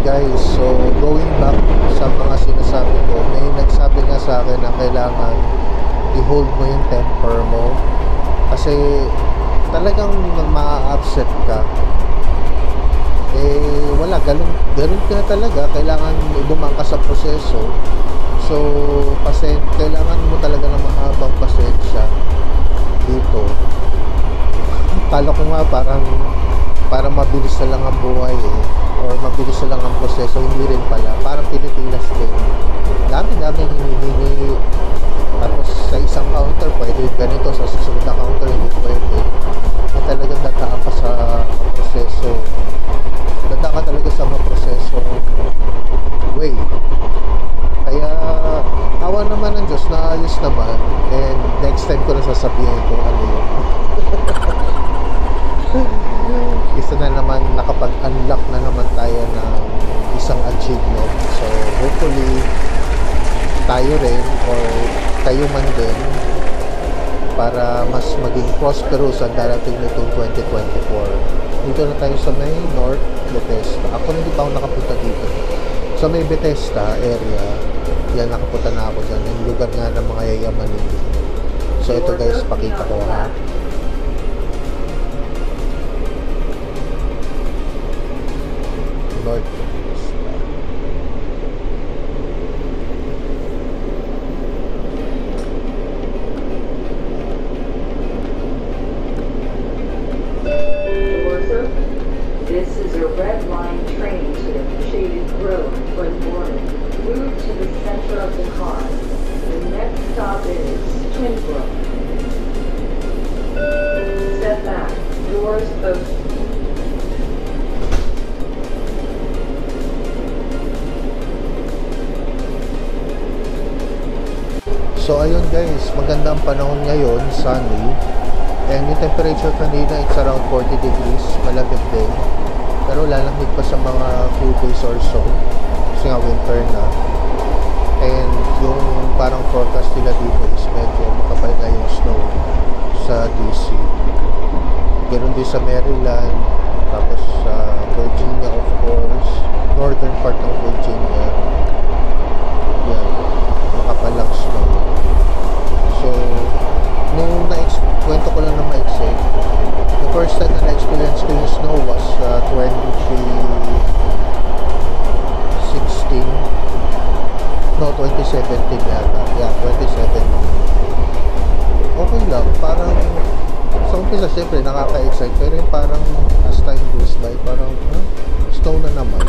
guys, so going back sa mga sinasabi ko, may nagsabi nga sa akin na kailangan i-hold mo yung temper mo kasi talagang ma-upset ka. Eh wala, ganun ka talaga, kailangan dumaan ka sa proseso. So kailangan mo talaga ng mahabang pasensya dito. Kala ko nga parang mabilis na lang ang buhay or mabilis na lang ang proseso, hindi rin pala, parang pinitilas din, dami hinihingi, tapos sa isang counter pwede ganito, sa susunod na counter hindi pwede, na talagang dadaan ka sa proseso, dadaan ka talaga sa mga proseso way. Kaya awa naman ng Diyos, naayos naman, and next time ko na sasabihin kung ano yun. Isa na naman, nakapag-unlock na naman tayo ng isang achievement. So hopefully tayo rin or kayo man din, para mas maging prosperous ang darating nitong 2024. Dito na tayo sa may North Bethesda. Ako hindi pa ako nakapunta dito. Sa may Bethesda area, yan, nakapunta na ako dyan. Yung lugar nga ng mga yayamanin dito. So ito guys, pakita ko ha. North Bethesda. This is a red line train to Shaded Grove for Warren. Move to the center of the car. The next stop is Twinbrook. Step back. Doors open. So ayun guys, maganda ang panahon ngayon, sunny. And yung temperature kanina, it's around 40 degrees, malamig din. Pero lalamig pa sa mga few days or so, kasi nga winter na. And yung parang forecast nila dito is medyo makapal na yung snow sa DC. Ganoon din sa Maryland, tapos sa Virginia of course, northern part ng Virginia. Yan, makapal lang snow. So, nung kwento ko lang na maiksi, the first time na na-experience ko yung snow was 2016. No, 2017 yata. Yeah, 2017. Okay lang, parang sa umpisa siyempre nakaka-excite, pero yung parang as time goes by, parang snow na naman.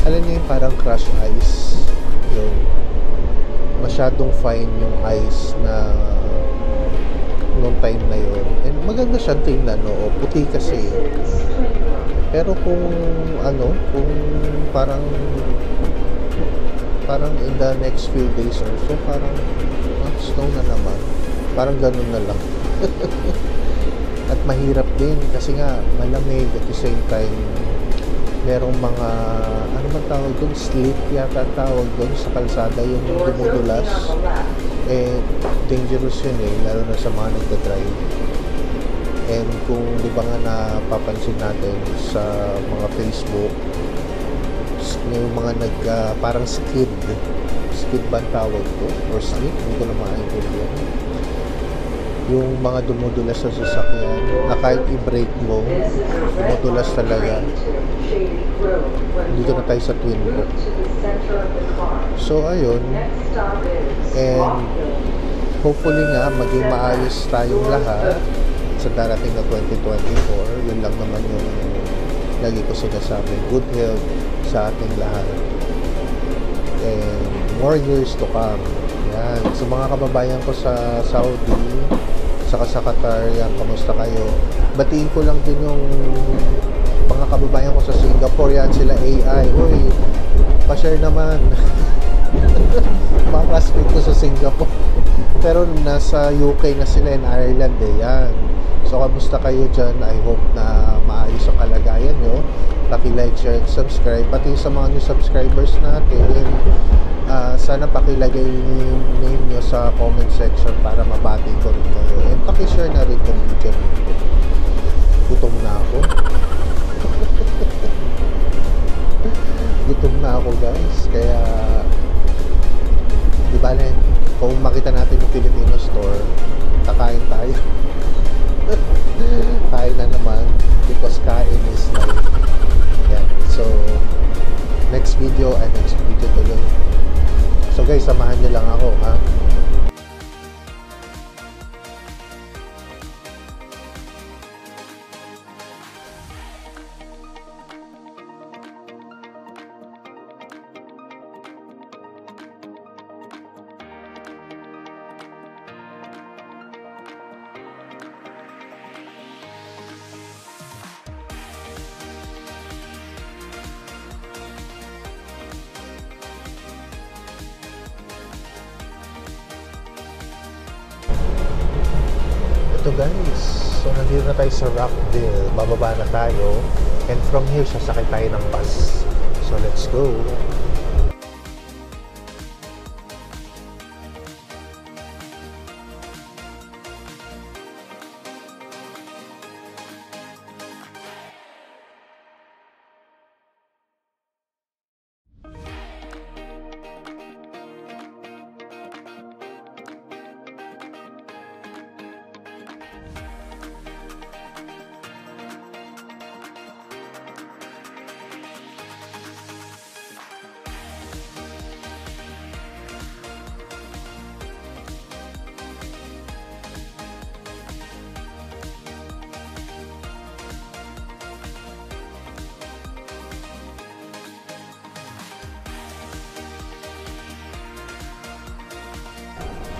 Alam niyo yung parang crush ice, yung masyadong fine yung ice na noong time na yun. And maganda siyang tingnan, no? Puti kasi. Pero kung kung parang in the next few days or so, parang snow na naman. Parang ganun na lang. At mahirap din kasi nga malamig at the same time merong mga man tawag doon, slip yata tawag doon sa kalsada, yung dumudulas. Eh dangerous yun lalo na sa mga nagdadrive. And kung di ba nga napapansin natin sa mga Facebook, yung mga parang skid ba tawag to or slip, hindi ko na maintindihan. Yung mga dumudulas sa sasakyan na kahit i-brake mo, dumudulas talaga. Dito na tayo sa Twinbrook. So ayun, and hopefully nga maging maayos tayong lahat sa darating na 2024. Yun lang naman yung lagi ko sinasabi, good health sa ating lahat and more years to come. Yan, sa mga kababayan ko sa Saudi saka sa Qatar, yan, kamusta kayo? Batiin ko lang din yung mga kababayan ko sa Singapore, yan, sila AI. Uy, pa-share naman. Mga classmate ko sa Singapore. Pero nasa UK na sila, in Ireland yan. So, kamusta kayo dyan? I hope na maayos ang kalagayan nyo. Paki-like, share, and subscribe. Pati sa mga new subscribers natin, sana pakilagay yung name nyo sa comment section para mabati ko rin kayo. And paki-share na rin itong video nito. Gutom na ako. ako guys, kaya di bale, kung makita natin yung Filipino store, kakain tayo. Kain na naman, because kain is life. Yan. So next video tuloy. So guys, samahan nyo lang ako, ha. So guys, so nandito na tayo sa Rockville, bababa na tayo, and from here sasakay tayo ng bus. So let's go.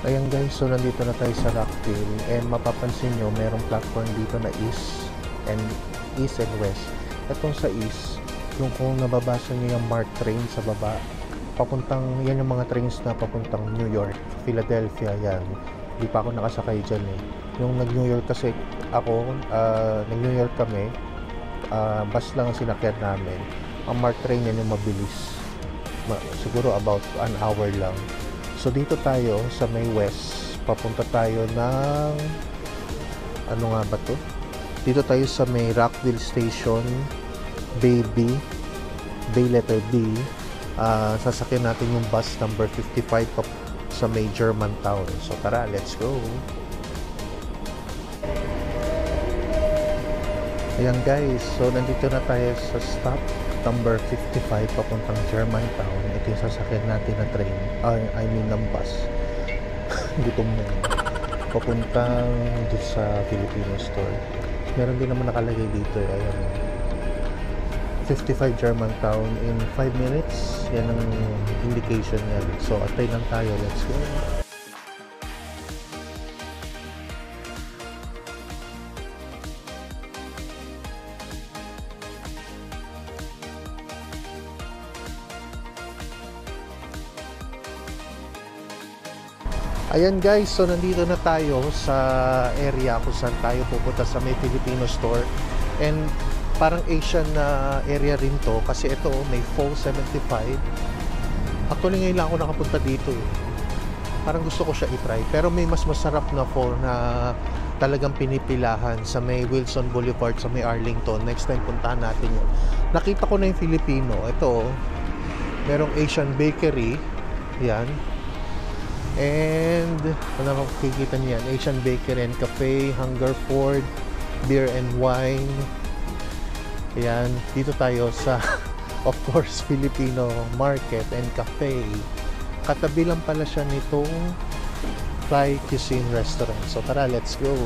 Ayan guys, so nandito na tayo sa Rockville, and mapapansin nyo merong platform dito na east and west. Itong sa east, yung kung nababasa nyo yung MARC train sa baba, papuntang, yan yung mga trains na papuntang New York, Philadelphia, yan. Hindi pa ako nakasakay dyan eh. Yung nag-New York kasi ako, nag-New York kami, bus lang ang sinakyan namin. Ang MARC train yan yung mabilis. Siguro about an hour lang. So dito tayo sa may west, papunta tayo ng ano nga ba to? Dito tayo sa may Rockville Station, Bay letter B. Sasakyan natin yung bus number 55 sa may Germantown. So tara, let's go. Ayan guys, so nandito na tayo sa stop number 55 papuntang Germantown. Ito yung sasakyan natin na train, I mean ng bus. Gutom na yun. Papuntang dito sa Filipino store. Meron din naman nakalagay dito eh. Ayan, 55 Germantown in 5 minutes. Yan ang indication yan. So atay lang tayo, let's go. Ayan guys, so nandito na tayo sa area kung saan tayo pupunta sa may Filipino store, and parang Asian na area rin to kasi ito may Fall 75. Actually ngayon lang ako nakapunta dito eh. Parang gusto ko siya i-try, pero may mas masarap na fall na talagang pinipilahan sa may Wilson Boulevard, sa may Arlington. Next time puntahan natin yun. Nakita ko na yung Filipino. Ito, merong Asian bakery. Yan. And ano makikita niyo yan, Asian Bakery and Cafe, Hungerford, Beer and Wine. Ayan, dito tayo sa of course Filipino Market and Cafe. Katabi lang pala siya nitong Thai Cuisine Restaurant. So tara, let's go.